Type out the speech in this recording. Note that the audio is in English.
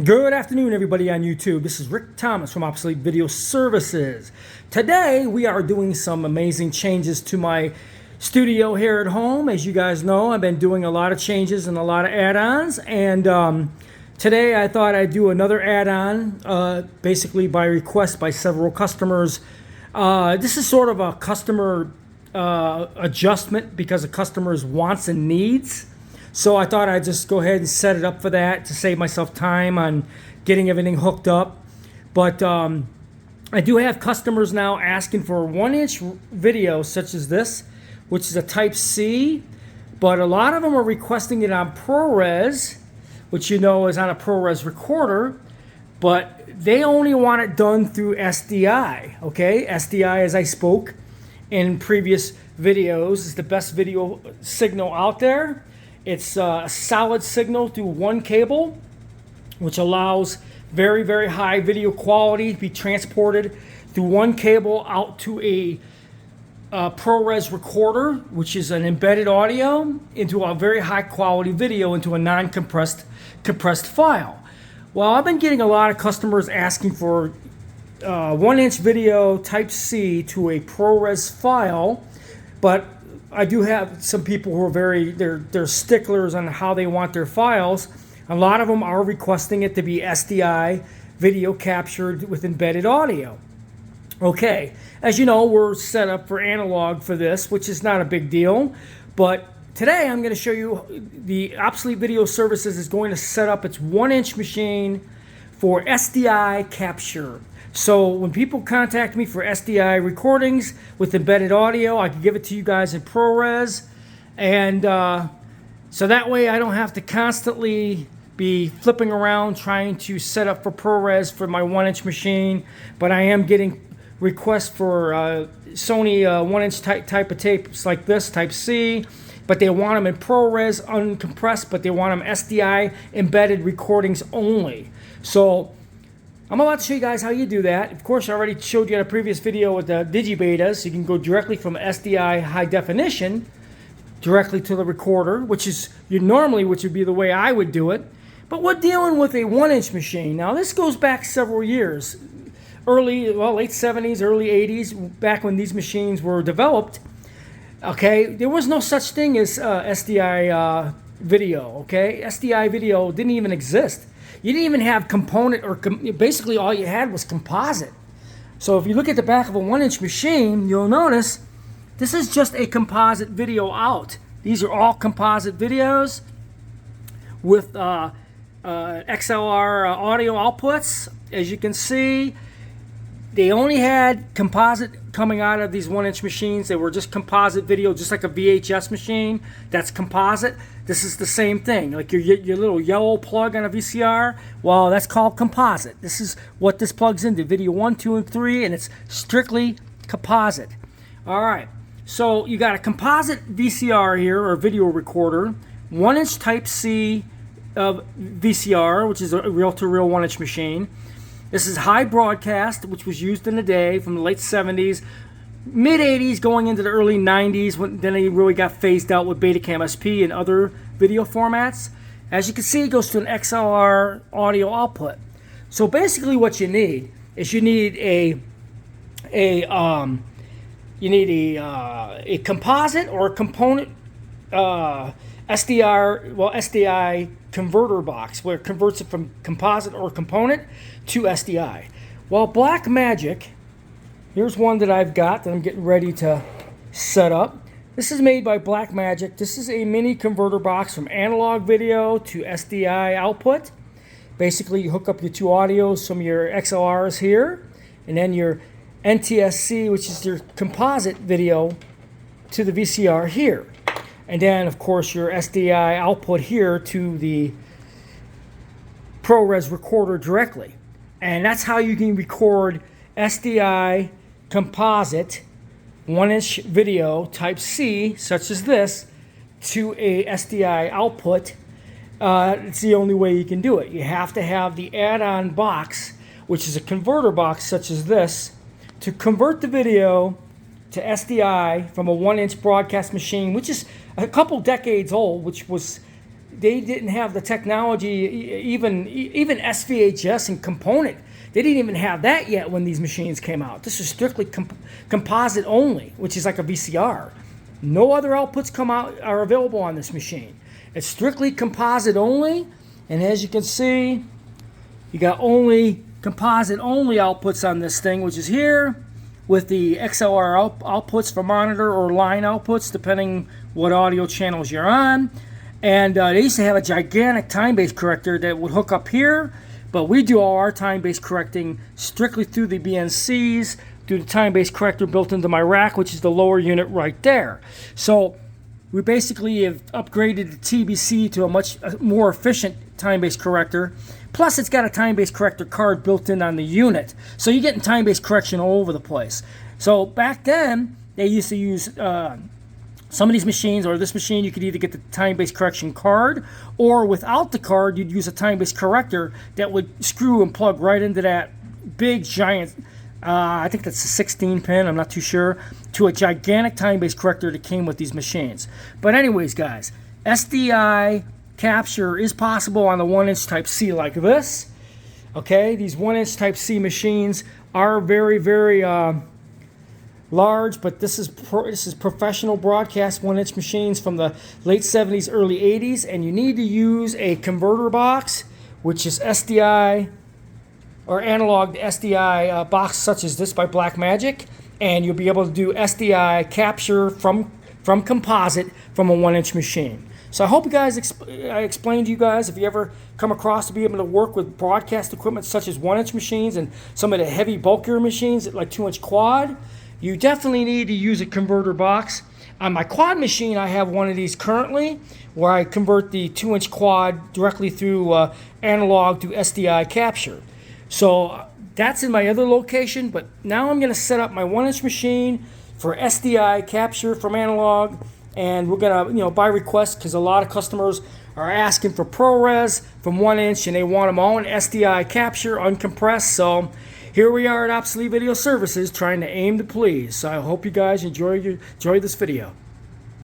Good afternoon, everybody on YouTube. This is Rick Thomas from Obsolete Video Services. Today, we are doing some amazing changes to my studio here at home. As you guys know, I've been doing a lot of changes and a lot of add-ons. And today, I thought I'd do another add-on, basically by request by several customers. This is sort of a customer adjustment because of customers' wants and needs. So I thought I'd just go ahead and set it up for that to save myself time on getting everything hooked up. But I do have customers now asking for a 1-inch video such as this, which is a Type C. But a lot of them are requesting it on ProRes, which you know is on a ProRes recorder. But they only want it done through SDI. Okay, SDI, as I spoke in previous videos, is the best video signal out there. It's a solid signal through one cable, which allows very, very high video quality to be transported through one cable out to a ProRes recorder, which is an embedded audio, into a very high quality video, into a compressed file. Well, I've been getting a lot of customers asking for 1-inch video Type C to a ProRes file, but I do have some people who are they're sticklers on how they want their files. A lot of them are requesting it to be SDI video captured with embedded audio. Okay, as you know, we're set up for analog for this, which is not a big deal. But today I'm going to show you the Obsolete Video Services is going to set up its 1-inch machine for SDI Capture. So when people contact me for SDI recordings with embedded audio, I can give it to you guys in ProRes. And so that way I don't have to constantly be flipping around trying to set up for ProRes for my 1-inch machine. But I am getting requests for Sony 1-inch type of tapes like this, Type C. But they want them in ProRes uncompressed, but they want them SDI embedded recordings only. So I'm about to show you guys how you do that. Of course, I already showed you in a previous video with the DigiBetas. So you can go directly from SDI high definition directly to the recorder, which would be the way I would do it. But we're dealing with a 1-inch machine. Now, this goes back several years. Late 70s, early 80s, back when these machines were developed. Okay, there was no such thing as SDI video. Okay, SDI video didn't even exist. You didn't even have component, or basically all you had was composite. So if you look at the back of a 1-inch machine, you'll notice this is just a composite video out. These are all composite videos with XLR audio outputs. As you can see, they only had composite coming out of these 1-inch machines. They were just composite video, just like a VHS machine. That's composite. This is the same thing. Like your little yellow plug on a VCR, well, that's called composite. This is what this plugs into, video 1, 2, and 3, and it's strictly composite. All right, so you got a composite VCR here, or video recorder, 1-inch Type C VCR, which is a reel-to-reel 1-inch machine. This is high broadcast, which was used in the day from the late 70s, mid 80s, going into the early 90s, then they really got phased out with Betacam SP and other video formats. As you can see, it goes to an XLR audio output. So basically what you need is a composite or a component SDI converter box, where it converts it from composite or component to SDI. Well, Blackmagic, here's one that I've got that I'm getting ready to set up. This is made by Blackmagic. This is a mini converter box from analog video to SDI output. Basically, you hook up your two audios, some of your XLRs here, and then your NTSC, which is your composite video, to the VCR here. And then, of course, your SDI output here to the ProRes recorder directly. And that's how you can record SDI composite 1-inch video Type C, such as this, to a SDI output. It's the only way you can do it. You have to have the add-on box, which is a converter box such as this, to convert the video to SDI from a 1-inch broadcast machine, which is a couple decades old, which was they didn't have the technology, even SVHS and component. They didn't even have that yet when these machines came out. This is strictly composite only, which is like a VCR. No other outputs are available on this machine. It's strictly composite only, and as you can see, you got only composite only outputs on this thing, which is here, with the XLR outputs for monitor or line outputs, depending what audio channels you're on. And they used to have a gigantic time-based corrector that would hook up here, but we do all our time-based correcting strictly through the BNCs, through the time-based corrector built into my rack, which is the lower unit right there. So we basically have upgraded the TBC to a much more efficient time-based corrector. Plus, it's got a time-based corrector card built in on the unit. So you're getting time-based correction all over the place. So back then, they used to use some of these machines, or this machine, you could either get the time-based correction card, or without the card, you'd use a time-based corrector that would screw and plug right into that big, giant, I think that's a 16 pin, I'm not too sure, to a gigantic time-based corrector that came with these machines. But anyways, guys, SDI Capture is possible on the 1-inch Type C like this. Okay, these 1-inch Type C machines are very, very large, but this is professional broadcast 1-inch machines from the late 70s, early 80s, and you need to use a converter box, which is SDI or analog to SDI box such as this by Blackmagic, and you'll be able to do SDI capture from composite from a 1-inch machine. So I hope you guys, I explained to you guys, if you ever come across to be able to work with broadcast equipment such as 1-inch machines and some of the heavy bulkier machines like 2-inch quad, you definitely need to use a converter box. On my quad machine, I have one of these currently where I convert the 2-inch quad directly through analog to SDI capture. So that's in my other location, but now I'm going to set up my 1-inch machine for SDI capture from analog, and we're going to, by request, because a lot of customers are asking for ProRes from 1-inch and they want them all in SDI capture uncompressed. So here we are at Obsolete Video Services trying to aim to please. So I hope you guys enjoy this video.